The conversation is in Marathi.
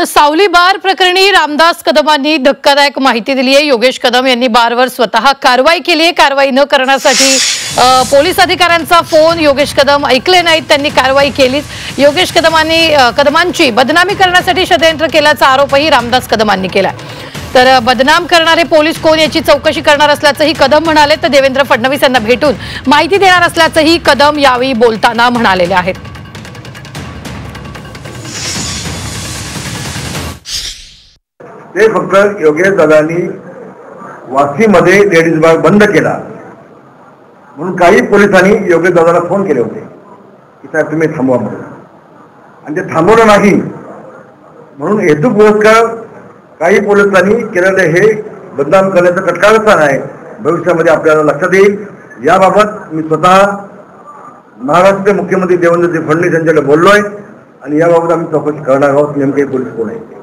तर सावली बार प्रकरणी रामदास कदमांनी धक्कादायक माहिती दिली आहे। योगेश कदम यांनी बारवर स्वतः कारवाई केली आहे। कारवाई न करण्यासाठी पोलीस अधिकाऱ्यांचा फोन योगेश कदम ऐकले नाहीत, त्यांनी कारवाई केलीच। योगेश कदमांची बदनामी करण्यासाठी षडयंत्र केल्याचा आरोपही रामदास कदमांनी केला। तर बदनाम करणारे पोलीस कोण याची चौकशी करणार असल्याचंही कदम म्हणाले। तर देवेंद्र फडणवीस यांना भेटून माहिती देणार असल्याचंही कदम यावेळी बोलताना म्हणालेले आहेत। ते फक्त योगेश दादांनी वाशीमध्ये लेडीज बार बंद केला म्हणून काही पोलिसांनी योगेश दादाला फोन केले होते की साहेब तुम्ही थांबवा म्हणून, आणि ते थांबवलं नाही म्हणून हेतुपुरस्कार काही पोलिसांनी केलेले हे बदनाम करण्याचं कटकारस्थान आहे। भविष्यामध्ये आपल्याला लक्षात येईल। याबाबत मी स्वतः महाराष्ट्राचे मुख्यमंत्री देवेंद्र फडणवीस यांच्याकडे बोललोय आणि याबाबत आम्ही चौकशी करणार आहोत नेमके पोलीस कोण आहे।